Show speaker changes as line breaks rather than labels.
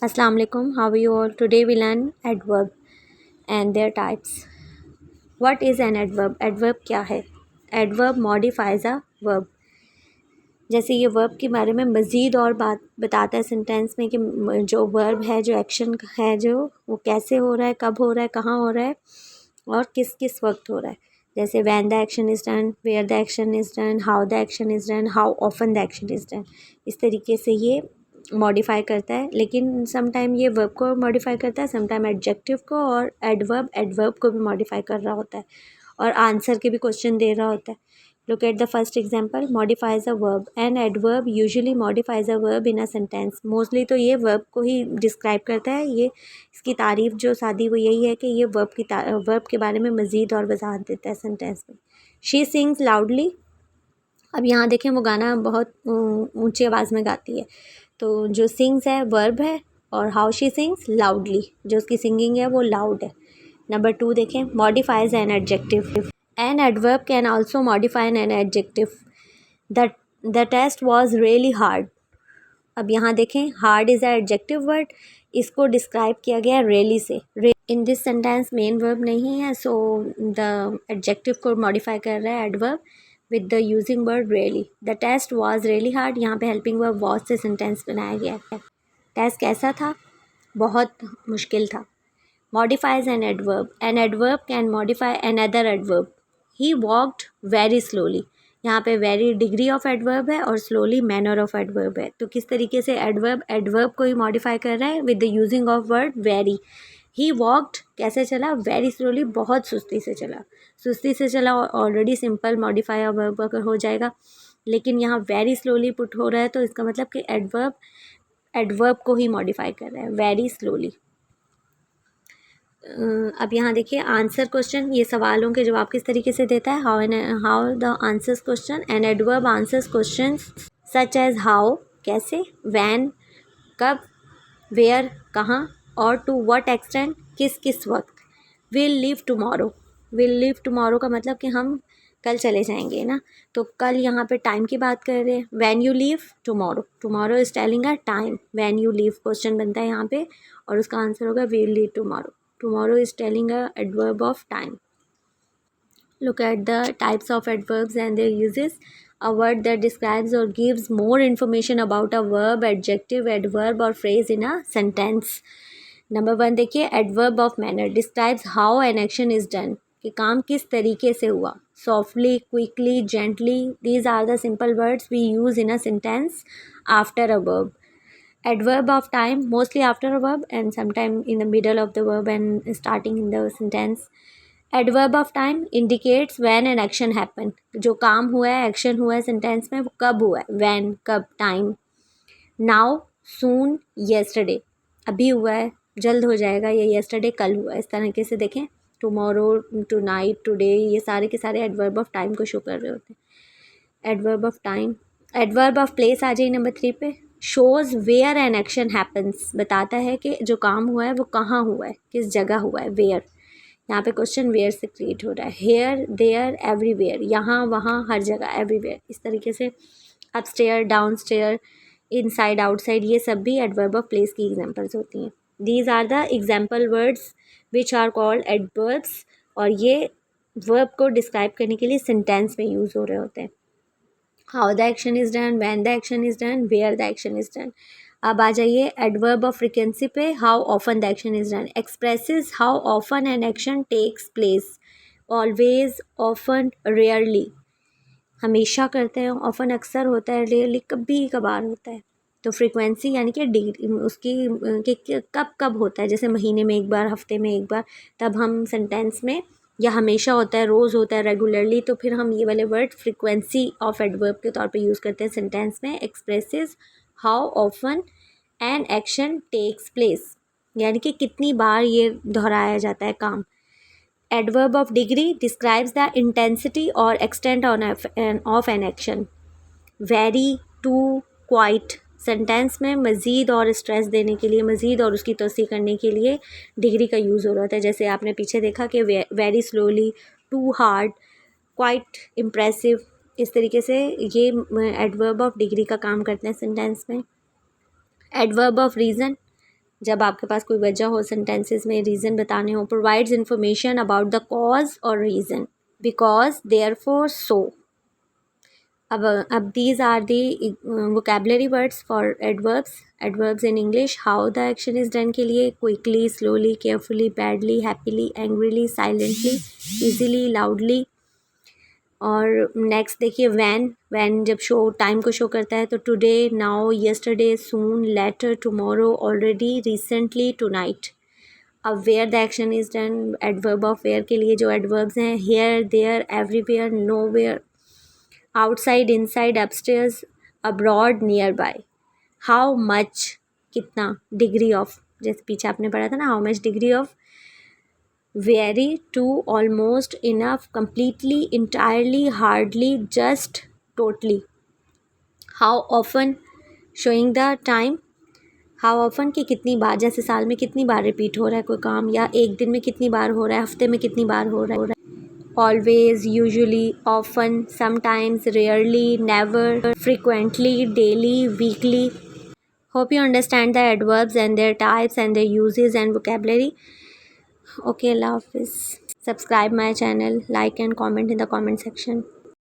Assalamu alaikum. How are you all? Today we learn adverb and their types. What is an adverb? Adverb क्या है? Adverb modifies a verb. जैसे ये verb के बारे में मज़ीद और बात बताता है सेंटेंस में कि जो वर्ब है, जो एक्शन है, जो वो कैसे हो रहा है, कब हो रहा है, कहाँ हो रहा है और किस किस वक्त हो रहा है. जैसे when the action is done, where the action is done, how the action is done, how often the action is done. इस तरीके से ये मॉडिफाई करता है. लेकिन समटाइम ये वर्ब को मॉडिफाई करता है, समटाइम एडजेक्टिव को, और एडवर्ब को भी मॉडिफाई कर रहा होता है और आंसर के भी क्वेश्चन दे रहा होता है. Look at the first example. Modifies a verb. An adverb usually modifies a verb in a sentence. Mostly तो ये verb को ही डिस्क्राइब करता है. ये इसकी तारीफ़ जो सादी वो यही है कि ये वर्ब के बारे में मज़ीद और वजाहत देता है सेंटेंस में. She sings loudly. अब यहाँ देखें वो गाना बहुत ऊंची आवाज़ में गाती है. तो जो सिंग्स है वर्ब है और हाउ शी सिंग्स लाउडली, जो उसकी सिंगिंग है वो लाउड है. नंबर 2 देखें. Modifies an adjective. An adverb can also modify an adjective. The test was really hard. अब यहाँ देखें hard is an adjective word. इसको डिस्क्राइब किया गया really से. In this sentence main verb नहीं है, so the adjective को modify कर रहा है adverb with the using word really. The test was really hard. यहाँ पे helping verb was से sentence बनाया गया है. टेस्ट कैसा था? बहुत मुश्किल था. Modifies an adverb. An adverb can modify another adverb. He walked very slowly. यहाँ पे very डिग्री ऑफ एडवर्ब है और slowly मैनर ऑफ एडवर्ब है. तो किस तरीके से एडवर्ब को ही मॉडिफाई कर रहा है with the using of word very. He walked कैसे चला? वेरी स्लोली, बहुत सुस्ती से चला. सुस्ती से चला ऑलरेडी सिंपल मॉडिफाई वर्ब अगर हो जाएगा, लेकिन यहाँ वेरी स्लोली पुट हो रहा है तो इसका मतलब कि एडवर्ब को ही मॉडिफाई कर रहा है वेरी स्लोली. अब यहाँ देखिए आंसर क्वेश्चन. ये सवालों के जवाब किस तरीके से देता है. How the answers question. An adverb answers question such as how कैसे, वैन कब, वेयर कहाँ, और टू व्हाट एक्सटेंट किस किस वक्त. Will leave tomorrow. Will leave tomorrow का मतलब कि हम कल चले जाएंगे ना, तो कल यहाँ पे टाइम की बात कर रहे हैं. When you leave tomorrow. Tomorrow is telling a time. When you leave question बनता है यहाँ पे और उसका आंसर होगा will leave tomorrow. Tomorrow is telling a adverb of time. Look at the types of adverbs and their uses. A word that describes or gives more information about a verb, adjective, adverb or phrase in a sentence. Number 1 देखिए adverb of manner. Describes how an action is done. कि काम किस तरीके से हुआ. Softly, quickly, gently. These are the simple words we use in a sentence after a verb. Adverb of time, mostly after a verb and sometime in the middle of the verb and starting in the sentence. Adverb of time indicates when an action happened. जो काम हुआ है, action हुआ है sentence में, वो कब हुआ है. when, कब, time. now, soon, yesterday. अभी हुआ है, जल्द हो जाएगा. ये yesterday कल हुआ है. इस तरीके से देखें. tomorrow, tonight, today, ये सारे के सारे adverb of time को शो कर रहे होते हैं. adverb of time. adverb of place आ जाइए नंबर 3 पे. Shows where an action happens. बताता है कि जो काम हुआ है वो कहाँ हुआ है, किस जगह हुआ है. वेयर यहाँ पे क्वेश्चन वेयर से क्रिएट हो रहा है. Here, there, everywhere. यहाँ वहाँ हर जगह, एवरीवेयर. इस तरीके से अपस्टेयर, डाउनस्टेयर, इनसाइड, आउटसाइड, ये सब भी एडवर्ब ऑफ प्लेस की एग्जांपल्स होती हैं. These are the example words which are called adverbs. और ये वर्ब को डिस्क्राइब करने के लिए सेंटेंस में यूज़ हो रहे होते हैं. How the action is done, when the action is done, where the action is done. अब आ जाइए adverb of frequency पे. How often the action is done. Expresses how often an action takes place. Always, often, rarely. हमेशा करते हैं, often अक्सर होता है, rarely कभी कभार होता है. तो फ्रीक्वेंसी यानी कि डिग्री उसकी कि कब कब होता है. जैसे महीने में एक बार, हफ्ते में एक बार, तब हम सेंटेंस में, या हमेशा होता है, रोज़ होता है, रेगुलरली, तो फिर हम ये वाले वर्ड फ्रीक्वेंसी ऑफ एडवर्ब के तौर पे यूज़ करते हैं सेंटेंस में. Expresses how often an action takes place, यानी कि कितनी बार ये दोहराया जाता है काम. Adverb of degree describes the intensity और extent of an action. Very, too, quite. Sentence में मज़ीद और स्ट्रेस देने के लिए, मज़ीद और उसकी तौसीक़ करने के लिए डिग्री का यूज़ हो रहा होता है. जैसे आपने पीछे देखा कि very slowly, too hard, quite impressive. इस तरीके से ये एडवर्ब ऑफ डिग्री का काम करते हैं सेंटेंस में. Adverb of reason. जब आपके पास कोई वजह हो सेंटेंसेस में, रीज़न बताने हो. Provides information about the cause और रीज़न. बिकॉज, देयरफॉर, सो. अब these are the vocabulary words for adverbs. Adverbs in English. How the action is done के लिए quickly, slowly, carefully, badly, happily, angrily, silently, easily, loudly. और next देखिए when जब show time को show करता है तो today, now, yesterday, soon, later, tomorrow, already, recently, tonight. अब where the action is done, adverb of where के लिए जो एडवर्ब्स हैं here, there, everywhere, nowhere, outside, inside, upstairs, abroad, nearby. How much, कितना, degree of, जैसे पीछे आपने पढ़ा था ना, how much, degree of, very, too, almost, enough, completely, entirely, hardly, just, totally. How often, showing the time. How often कि कितनी बार, जैसे साल में कितनी बार रिपीट हो रहा है कोई काम, या एक दिन में कितनी बार हो रहा है, हफ्ते में कितनी बार हो रहा है. Always, usually, often, sometimes, rarely, never, frequently, daily, weekly. Hope you understand the adverbs and there types and there uses and vocabulary. Okay, Allah Hafiz. Subscribe my channel, like and comment in the comment section.